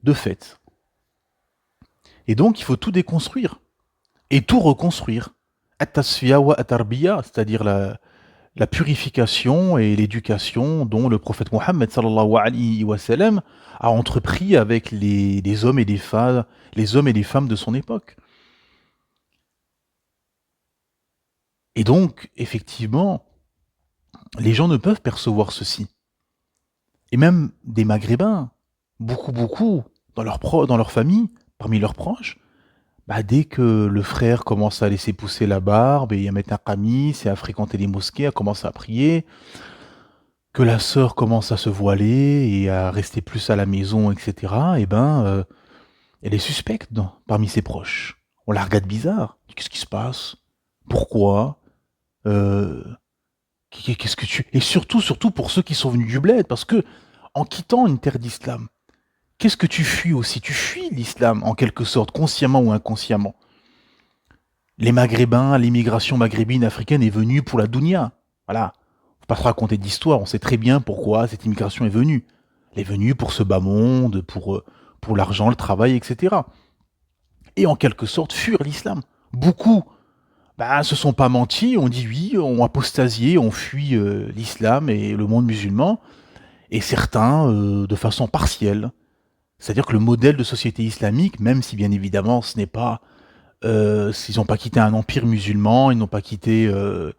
de fête. Et donc il faut tout déconstruire et tout reconstruire. At-tasfiya wa at-tarbiya, c'est-à-dire la purification et l'éducation dont le prophète Mohammed sallallahu alayhi wa sallam a entrepris avec les hommes et les femmes de son époque. Et donc, effectivement, les gens ne peuvent percevoir ceci. Et même des Maghrébins, beaucoup, dans leur famille, parmi leurs proches, bah, dès que le frère commence à laisser pousser la barbe et à mettre un qamis et à fréquenter les mosquées, à commencer à prier, que la sœur commence à se voiler et à rester plus à la maison, etc., eh ben, elle est suspecte parmi ses proches. On la regarde bizarre. Qu'est-ce qui se passe? Pourquoi? Euh, Qu'est-ce que tu... Et surtout pour ceux qui sont venus du bled, parce que en quittant une terre d'islam, qu'est-ce que tu fuis aussi? Tu fuis l'islam, en quelque sorte, consciemment ou inconsciemment. Les Maghrébins, l'immigration maghrébine africaine est venue pour la dounia. Voilà. Faut pas se raconter d'histoire, on sait très bien pourquoi cette immigration est venue. Elle est venue pour ce bas monde, pour l'argent, le travail, etc. Et en quelque sorte fuir l'islam. Beaucoup se sont pas mentis, ont dit oui, ont apostasié, ont fui l'islam et le monde musulman, et certains de façon partielle. C'est-à-dire que le modèle de société islamique, même si bien évidemment ce n'est pas... ils n'ont pas quitté un empire musulman, ils n'ont pas quitté... ils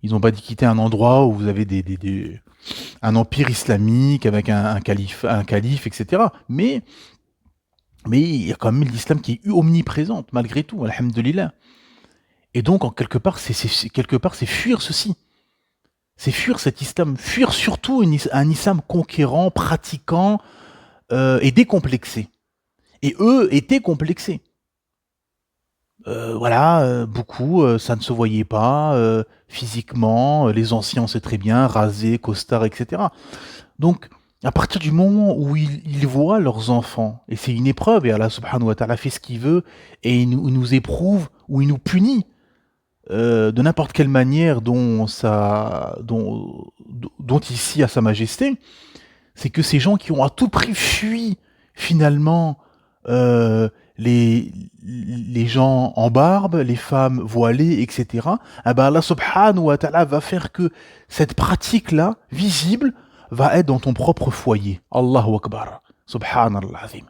n'ont pas quitté un endroit où vous avez un empire islamique avec un calife, etc. Mais il y a quand même l'islam qui est omniprésente, malgré tout, alhamdulillah. Et donc, en quelque part, c'est fuir ceci. C'est fuir cet islam. Fuir surtout un islam conquérant, pratiquant et décomplexé. Et eux étaient complexés. Voilà, beaucoup, ça ne se voyait pas physiquement. Les anciens, on sait très bien, rasés, costards, etc. Donc, à partir du moment où ils voient leurs enfants, et c'est une épreuve, et Allah subhanahu wa ta'ala fait ce qu'il veut, et il nous éprouve, ou il nous punit, de n'importe quelle manière dont ici à Sa Majesté, c'est que ces gens qui ont à tout prix fui, finalement, euh, les gens en barbe, les femmes voilées, etc., eh ben Allah subhanahu wa ta'ala va faire que cette pratique-là, visible, va être dans ton propre foyer. Allahu Akbar. Subhanallah azim.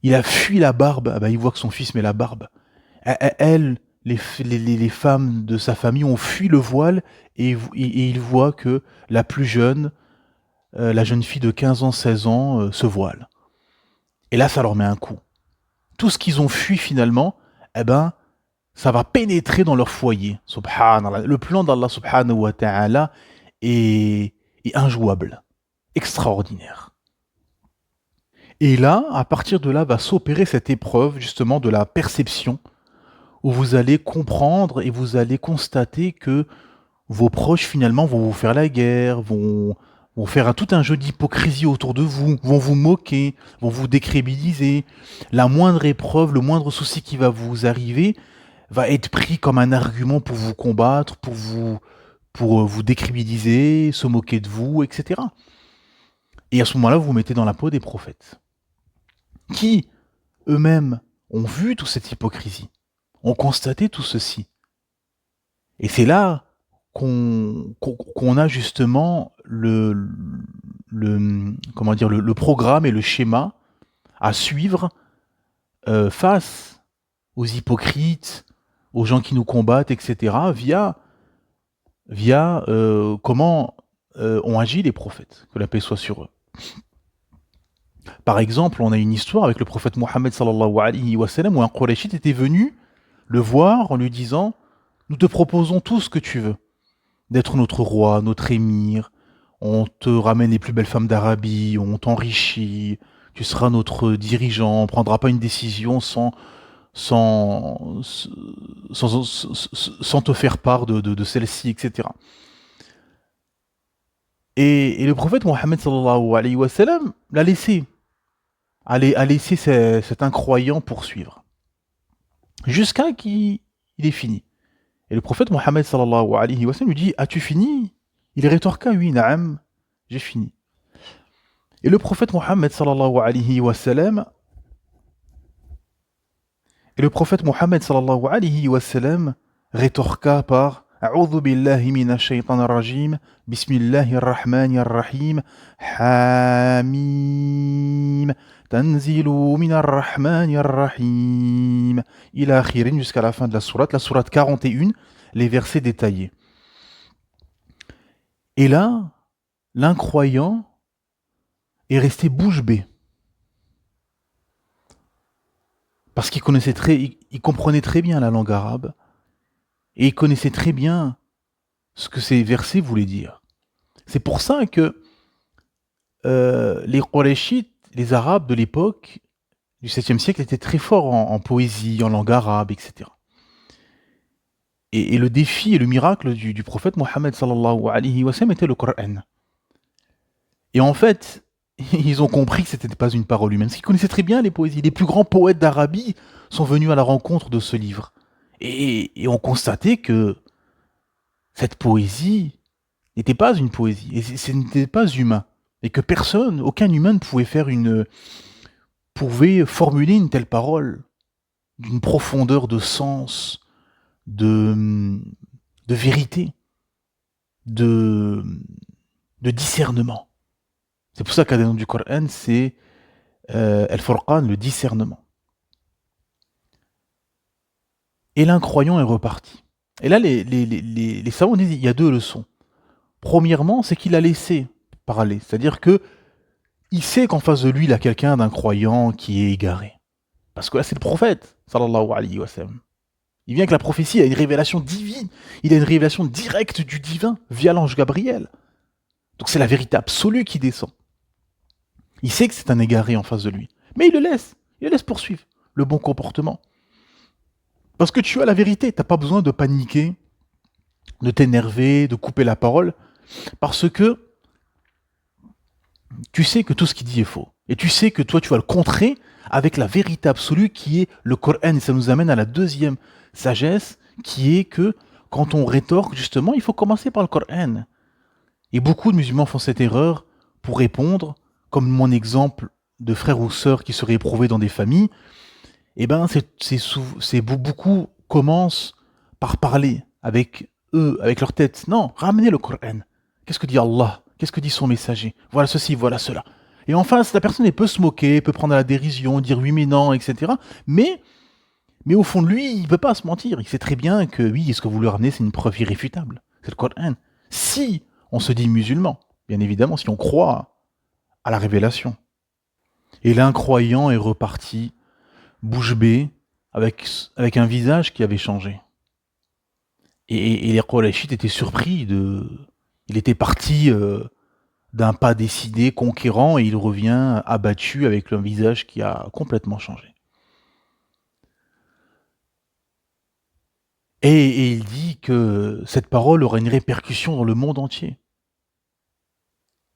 Il a fui la barbe, il voit que son fils met la barbe. Elle, les femmes de sa famille ont fui le voile et il voit que la plus jeune, la jeune fille de 15 ans, 16 ans, se voile. Et là, ça leur met un coup. Tout ce qu'ils ont fui finalement, ça va pénétrer dans leur foyer. Subhanallah. Le plan d'Allah subhanahu wa ta'ala est injouable, extraordinaire. Et là, à partir de là, va s'opérer cette épreuve justement de la perception, où vous allez comprendre et vous allez constater que vos proches finalement vont vous faire la guerre, vont faire tout un jeu d'hypocrisie autour de vous, vont vous moquer, vont vous décrédibiliser. La moindre épreuve, le moindre souci qui va vous arriver va être pris comme un argument pour vous combattre, pour vous décrédibiliser, se moquer de vous, etc. Et à ce moment-là, vous vous mettez dans la peau des prophètes, qui eux-mêmes ont vu toute cette hypocrisie, ont constaté tout ceci. Et c'est là qu'on a justement comment dire, le programme et le schéma à suivre face aux hypocrites, aux gens qui nous combattent, etc., via comment ont agi les prophètes, que la paix soit sur eux. Par exemple, on a une histoire avec le prophète Mohammed sallallahu alayhi wa sallam où un Qurayshite était venu le voir en lui disant « Nous te proposons tout ce que tu veux, d'être notre roi, notre émir, on te ramène les plus belles femmes d'Arabie, on t'enrichit, tu seras notre dirigeant, on ne prendra pas une décision sans, sans te faire part de celle-ci, etc. » Et le prophète Mohammed sallallahu alayhi wa sallam l'a laissé, a laissé cet incroyant poursuivre, jusqu'à qu'il ait fini. Et le prophète Mohammed sallallahu alayhi wa sallam lui dit « As-tu fini ?» Il rétorqua « Oui, na'am, j'ai fini. » Et le prophète Mohammed sallallahu alayhi wa sallam rétorqua par أعوذ بالله من الشيطان الرجيم بسم الله الرحمن الرحيم حميم تنزيل من الرحمن الرحيم إلى آخر jusqu'à la fin de la sourate 41, les versets détaillés. Et là, l'incroyant est resté bouche bée. Parce qu'il il comprenait très bien la langue arabe, et il connaissait très bien ce que ces versets voulaient dire. C'est pour ça que les Qurayshites, les Arabes de l'époque du 7e siècle, étaient très forts en poésie, en langue arabe, etc. Et le défi et le miracle du prophète Mohammed sallallahu alayhi wa sallam était le Coran. Et en fait, ils ont compris que ce n'était pas une parole humaine, parce qu'ils connaissaient très bien les poésies. Les plus grands poètes d'Arabie sont venus à la rencontre de ce livre. Et ont constaté que cette poésie n'était pas une poésie, et ce n'était pas humain. Et que personne, aucun humain ne pouvait formuler une telle parole, d'une profondeur de sens, de vérité, de discernement. C'est pour ça qu'un des noms du Coran, c'est Al-Furqan, le discernement. Et l'incroyant est reparti. Et là, les savants disent il y a deux leçons. Premièrement, c'est qu'il a laissé parler. C'est-à-dire que il sait qu'en face de lui, il a quelqu'un d'incroyant qui est égaré. Parce que là, c'est le prophète, sallallahu alayhi wa sallam. Il vient avec la prophétie, il a une révélation divine. Il a une révélation directe du divin via l'ange Gabriel. Donc c'est la vérité absolue qui descend. Il sait que c'est un égaré en face de lui. Mais il le laisse poursuivre le bon comportement. Parce que tu as la vérité, tu n'as pas besoin de paniquer, de t'énerver, de couper la parole, parce que tu sais que tout ce qu'il dit est faux. Et tu sais que toi, tu vas le contrer avec la vérité absolue qui est le Coran. Et ça nous amène à la deuxième sagesse, qui est que quand on rétorque, justement, il faut commencer par le Coran. Et beaucoup de musulmans font cette erreur pour répondre, comme mon exemple de frères ou sœurs qui seraient éprouvés dans des familles. Eh ben, beaucoup commencent par parler avec eux, avec leur tête. Non, ramenez le Coran. Qu'est-ce que dit Allah? Qu'est-ce que dit son messager? Voilà ceci, voilà cela. Et en face, la personne elle peut se moquer, peut prendre à la dérision, dire oui mais non, etc. Mais au fond de lui, il ne peut pas se mentir. Il sait très bien que oui, ce que vous lui ramenez, c'est une preuve irréfutable. C'est le Coran. Si on se dit musulman, bien évidemment, si on croit à la révélation. Et l'incroyant est reparti bouche bée, avec un visage qui avait changé. Et les Qurayshites étaient surpris de... Il était parti d'un pas décidé, conquérant, et il revient abattu avec un visage qui a complètement changé. Et il dit que cette parole aura une répercussion dans le monde entier.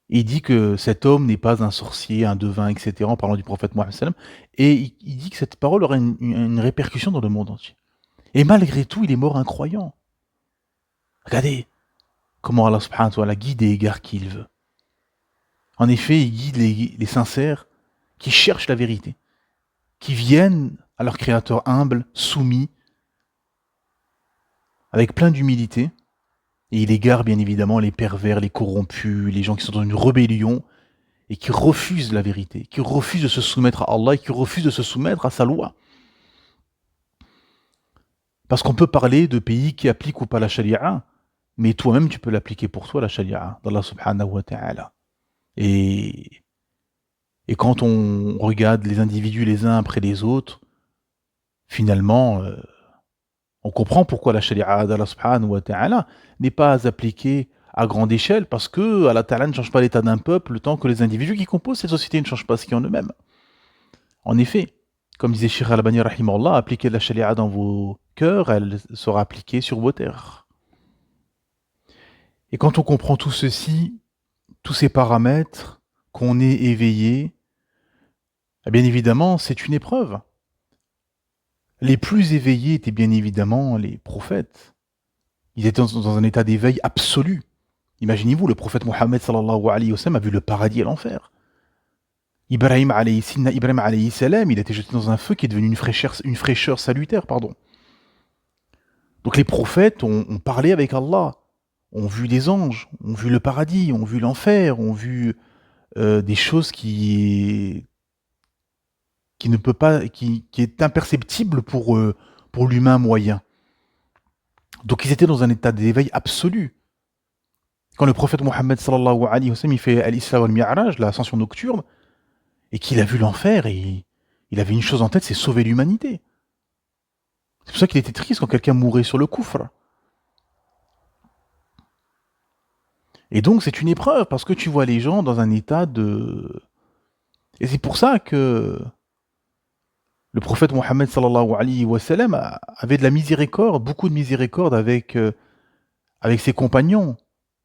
Il dit que cet homme n'est pas un sorcier, un devin, etc., en parlant du prophète Mohammed sallam, et il dit que cette parole aura une répercussion dans le monde entier. Et malgré tout, il est mort incroyant. Regardez comment Allah subhanahu wa ta'ala guide et égare qui il veut. En effet, il guide les sincères qui cherchent la vérité, qui viennent à leur créateur humble, soumis, avec plein d'humilité, et il égare bien évidemment les pervers, les corrompus, les gens qui sont dans une rébellion, et qui refusent la vérité, qui refusent de se soumettre à Allah, et qui refusent de se soumettre à sa loi. Parce qu'on peut parler de pays qui appliquent ou pas la charia, mais toi-même tu peux l'appliquer pour toi, la charia, d'Allah subhanahu wa ta'ala. Et quand on regarde les individus les uns après les autres, finalement, on comprend pourquoi la charia d'Allah subhanahu wa ta'ala n'est pas appliquée à grande échelle, parce que Allah ta'ala ne change pas l'état d'un peuple le temps que les individus qui composent cette société ne changent pas ce qui est en eux-mêmes. En effet, comme disait Cheikh Al-Albani rahimahullah, appliquez la charia dans vos cœurs, elle sera appliquée sur vos terres. Et quand on comprend tout ceci, tous ces paramètres, qu'on est éveillé, bien évidemment, c'est une épreuve. Les plus éveillés étaient bien évidemment les prophètes. Ils étaient dans un état d'éveil absolu. Imaginez-vous, le prophète Mohammed sallallahu alayhi wa sallam a vu le paradis et l'enfer. Ibrahim alayhi salam, il a été jeté dans un feu qui est devenu une fraîcheur salutaire, pardon. Donc les prophètes ont parlé avec Allah, ont vu des anges, ont vu le paradis, ont vu l'enfer, ont vu des choses qui ne peut pas, qui est imperceptible pour l'humain moyen. Donc ils étaient dans un état d'éveil absolu. Quand le prophète Mohammed sallallahu alayhi wa sallam il fait al-Isra wal Mi'raj, l'ascension nocturne, et qu'il a vu l'enfer, et il avait une chose en tête, c'est sauver l'humanité. C'est pour ça qu'il était triste quand quelqu'un mourait sur le koufr. Et donc c'est une épreuve, parce que tu vois les gens dans un état de... Et c'est pour ça que le prophète Mohammed sallallahu alayhi wa sallam avait de la miséricorde, beaucoup de miséricorde avec ses compagnons.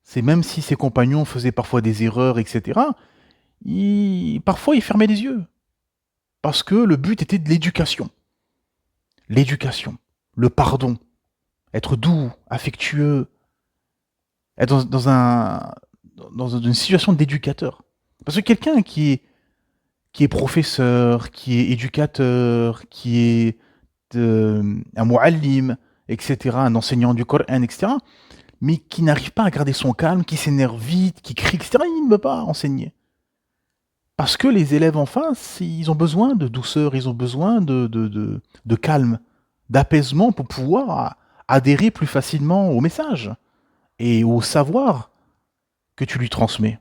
C'est même si ses compagnons faisaient parfois des erreurs, etc., parfois il fermait les yeux. Parce que le but était de l'éducation. L'éducation, le pardon, être doux, affectueux, être dans une situation d'éducateur. Parce que quelqu'un qui est professeur, qui est éducateur, qui est un mu'allim, etc., un enseignant du Coran, etc., mais qui n'arrive pas à garder son calme, qui s'énerve vite, qui crie, etc., il ne veut pas enseigner. Parce que les élèves en face, ils ont besoin de douceur, ils ont besoin de calme, d'apaisement pour pouvoir adhérer plus facilement au message et au savoir que tu lui transmets.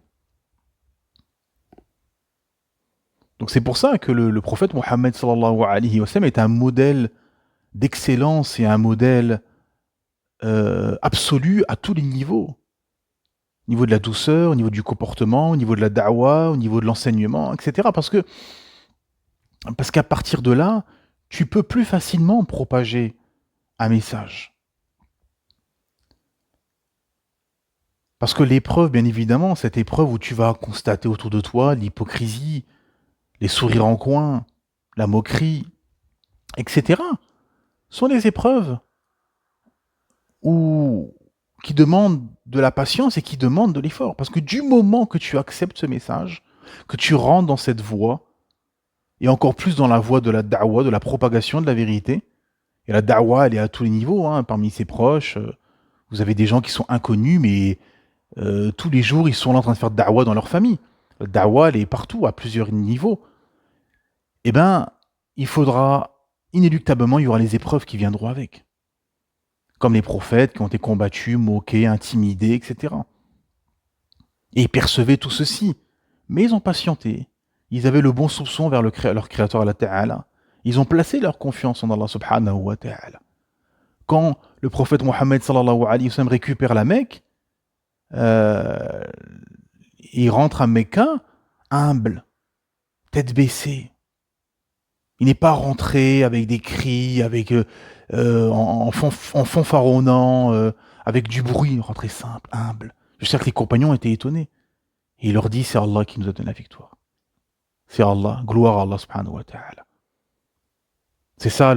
Donc c'est pour ça que le prophète Mohammed sallallahu alayhi wa sallam est un modèle d'excellence et un modèle absolu à tous les niveaux. Au niveau de la douceur, au niveau du comportement, au niveau de la da'wa, au niveau de l'enseignement, etc. Parce qu'à partir de là, tu peux plus facilement propager un message. Parce que l'épreuve, bien évidemment, cette épreuve où tu vas constater autour de toi l'hypocrisie, les sourires en coin, la moquerie, etc., sont des épreuves qui demandent de la patience et qui demandent de l'effort. Parce que du moment que tu acceptes ce message, que tu rentres dans cette voie, et encore plus dans la voie de la da'wa, de la propagation de la vérité, et la da'wa, elle est à tous les niveaux, hein, parmi ses proches, vous avez des gens qui sont inconnus, mais tous les jours, ils sont là en train de faire da'wa dans leur famille. La da'wa, elle est partout, à plusieurs niveaux. Eh bien, il faudra, inéluctablement, il y aura les épreuves qui viendront avec. Comme les prophètes qui ont été combattus, moqués, intimidés, etc. Et ils percevaient tout ceci. Mais ils ont patienté. Ils avaient le bon soupçon vers leur créateur Allah Ta'ala. Ils ont placé leur confiance en Allah subhanahu wa ta'ala. Quand le prophète Mohammed sallallahu alayhi wa sallam récupère la Mecque, il rentre à Mecca humble, tête baissée. Il n'est pas rentré avec des cris, en fanfaronnant, avec du bruit. Il est rentré simple, humble. Je sais que les compagnons étaient étonnés. Et il leur dit, c'est Allah qui nous a donné la victoire. C'est Allah, gloire à Allah subhanahu wa ta'ala. C'est ça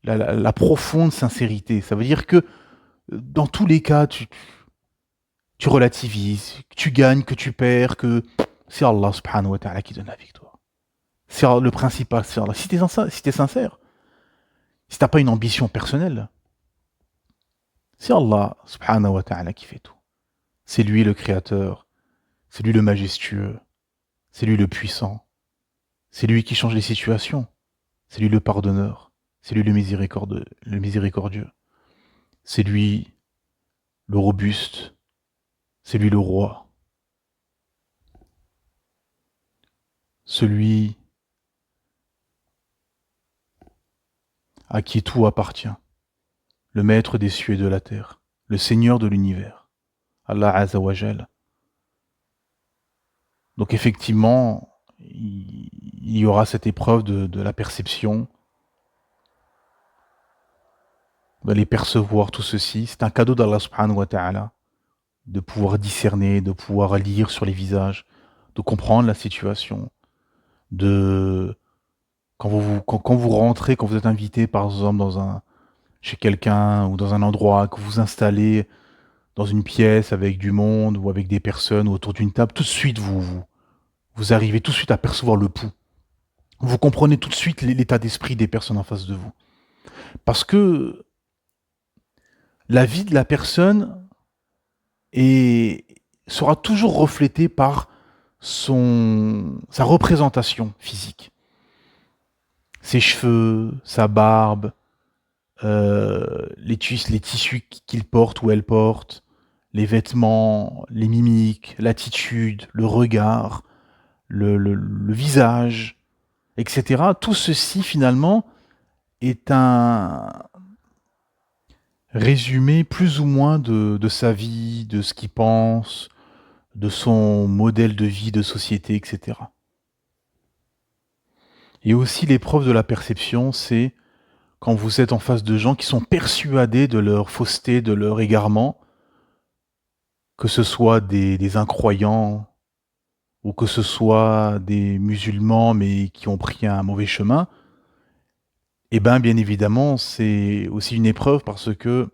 la profonde sincérité. Ça veut dire que dans tous les cas, tu relativises, que tu gagnes, que tu perds, que c'est Allah subhanahu wa ta'ala qui donne la victoire. C'est le principal, c'est Allah. Si t'es sincère, si t'as pas une ambition personnelle, c'est Allah subhanahu wa ta'ala qui fait tout. C'est lui le créateur, c'est lui le majestueux, c'est lui le puissant, c'est lui qui change les situations, c'est lui le pardonneur, c'est lui le miséricordieux, c'est lui le robuste, c'est lui le roi, celui à qui tout appartient, le maître des cieux et de la terre, le seigneur de l'univers, Allah Azza wa Jal. Donc effectivement, il y aura cette épreuve de la perception, d'aller percevoir tout ceci. C'est un cadeau d'Allah subhanahu wa ta'ala, de pouvoir discerner, de pouvoir lire sur les visages, de comprendre la situation, de quand vous rentrez, quand vous êtes invité par exemple chez quelqu'un ou dans un endroit, que vous vous installez dans une pièce avec du monde ou avec des personnes autour d'une table, tout de suite vous arrivez tout de suite à percevoir le pouls. Vous comprenez tout de suite l'état d'esprit des personnes en face de vous. Parce que la vie de la personne sera toujours reflétée par sa représentation physique. Ses cheveux, sa barbe, les tissus qu'il porte ou elle porte, les vêtements, les mimiques, l'attitude, le regard, le visage, etc. Tout ceci, finalement, est un résumé plus ou moins de sa vie, de ce qu'il pense, de son modèle de vie, de société, etc. Et aussi l'épreuve de la perception, c'est quand vous êtes en face de gens qui sont persuadés de leur fausseté, de leur égarement, que ce soit des incroyants ou que ce soit des musulmans mais qui ont pris un mauvais chemin, et bien évidemment, c'est aussi une épreuve parce que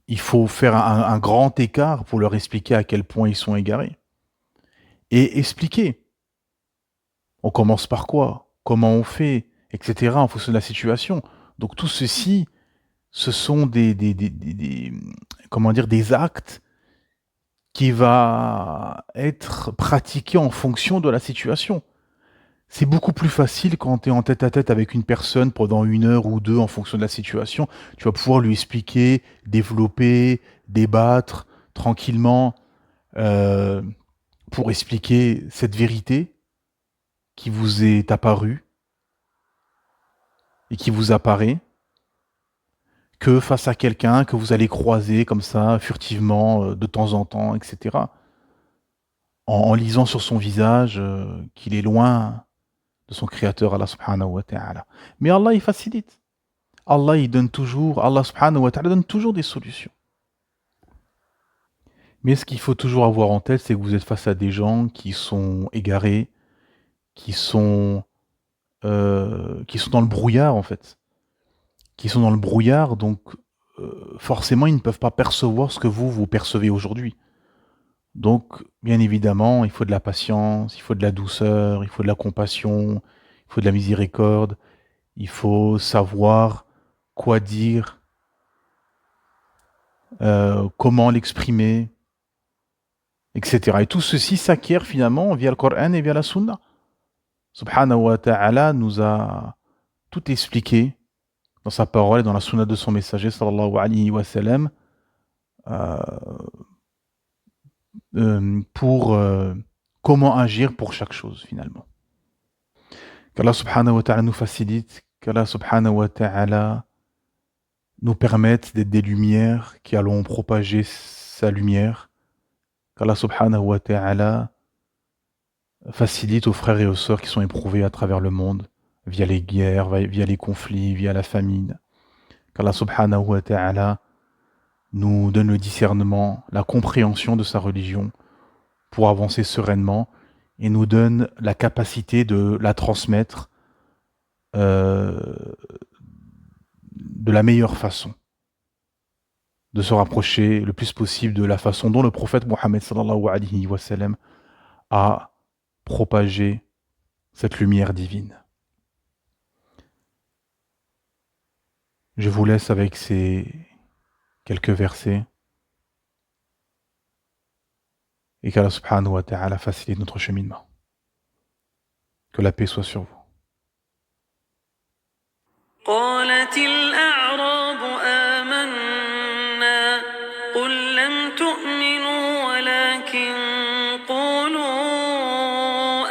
il faut faire un grand écart pour leur expliquer à quel point ils sont égarés. Et expliquer. On commence par quoi? Comment on fait? Etc. en fonction de la situation. Donc tout ceci, ce sont comment dire, des actes qui va être pratiqués en fonction de la situation. C'est beaucoup plus facile quand tu es en tête à tête avec une personne pendant 1 heure ou 2 en fonction de la situation. Tu vas pouvoir lui expliquer, développer, débattre tranquillement euh, pour expliquer cette vérité qui vous est apparue et qui vous apparaît que face à quelqu'un que vous allez croiser comme ça, furtivement, de temps en temps, etc. En lisant sur son visage qu'il est loin de son créateur, Allah subhanahu wa ta'ala. Mais Allah, il facilite. Allah subhanahu wa ta'ala donne toujours des solutions. Mais ce qu'il faut toujours avoir en tête, c'est que vous êtes face à des gens qui sont égarés, qui sont, qui sont dans le brouillard, en fait. Qui sont dans le brouillard, donc forcément, ils ne peuvent pas percevoir ce que vous percevez aujourd'hui. Donc, bien évidemment, il faut de la patience, il faut de la douceur, il faut de la compassion, il faut de la miséricorde, il faut savoir quoi dire, comment l'exprimer, etc. Et tout ceci s'acquiert finalement via le Coran et via la Sunna. Subhanahu wa ta'ala nous a tout expliqué dans sa parole et dans la Sunna de son messager, sallallahu alayhi wa sallam, euh, pour comment agir pour chaque chose finalement. Qu'Allah subhanahu wa ta'ala nous facilite, qu'Allah subhanahu wa ta'ala nous permette d'être des lumières qui allons propager sa lumière qu'Allah subhanahu wa ta'ala facilite aux frères et aux sœurs qui sont éprouvés à travers le monde, via les guerres, via les conflits, via la famine. Qu'Allah subhanahu wa ta'ala nous donne le discernement, la compréhension de sa religion pour avancer sereinement et nous donne la capacité de la transmettre euh, de la meilleure façon, de se rapprocher le plus possible de la façon dont le prophète Mohammed sallallahu alayhi wa sallam a propagé cette lumière divine. Je vous laisse avec ces quelques versets et qu'Allah subhanahu wa ta'ala facilite notre cheminement. Que la paix soit sur vous. قالت الأعراب آمنا قل لم تؤمنوا ولكن قولوا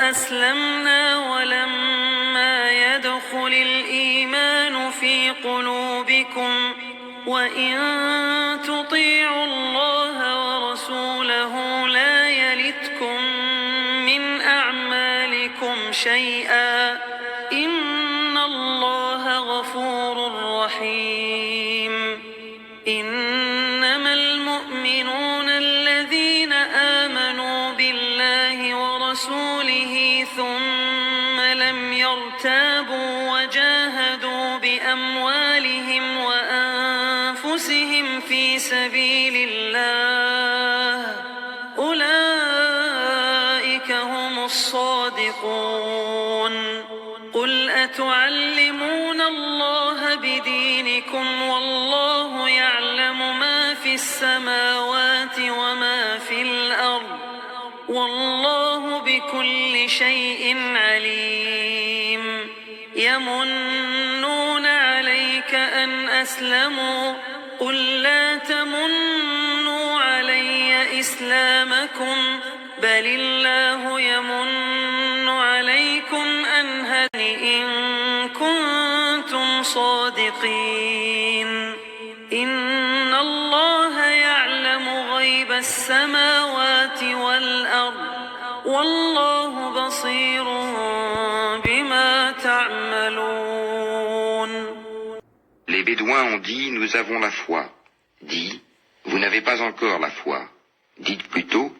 أسلمنا ولما يدخل الإيمان في قلوبكم وإن تطيعوا الله ورسوله لا يلتكم من أعمالكم شيئا إن الله غفور رحيم إنما المؤمنون الذين آمنوا بالله ورسوله ثم لم يرتابوا وجاهدوا بأموالهم وأنفسهم في سبيل الله أولئك هم الصادقون قل أتعلمون الله بدينكم والله يعلم ما في السماوات وما في الأرض والله بكل شيء عليم يمنون عليك أن أسلموا قل لا تمنوا علي إسلامكم بل الله يمن عليكم أن هداني إن كنتم صادقين إن الله يعلم غيب السماوات والأرض والله بصير بما تعملون. Les Bédouins ont dit, nous avons la foi. Dit, vous n'avez pas encore la foi. Dites plutôt,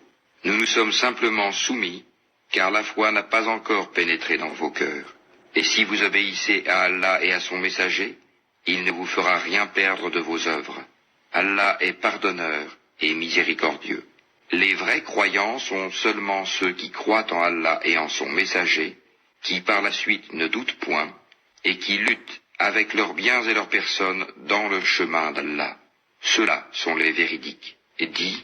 nous nous sommes simplement soumis, car la foi n'a pas encore pénétré dans vos cœurs. Et si vous obéissez à Allah et à son messager, il ne vous fera rien perdre de vos œuvres. Allah est pardonneur et miséricordieux. Les vrais croyants sont seulement ceux qui croient en Allah et en son messager, qui par la suite ne doutent point, et qui luttent avec leurs biens et leurs personnes dans le chemin d'Allah. Ceux-là sont les véridiques. Et dit,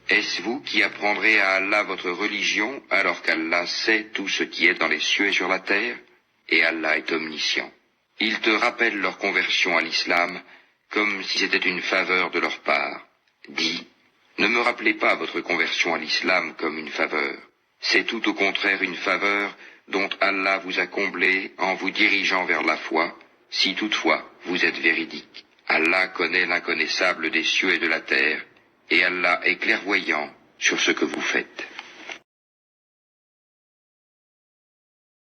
est-ce vous qui apprendrez à Allah votre religion alors qu'Allah sait tout ce qui est dans les cieux et sur la terre? Et Allah est omniscient. Ils te rappellent leur conversion à l'islam comme si c'était une faveur de leur part. Dis, ne me rappelez pas votre conversion à l'islam comme une faveur. C'est tout au contraire une faveur dont Allah vous a comblé en vous dirigeant vers la foi, si toutefois vous êtes véridique. Allah connaît l'inconnaissable des cieux et de la terre, et Allah est clairvoyant sur ce que vous faites.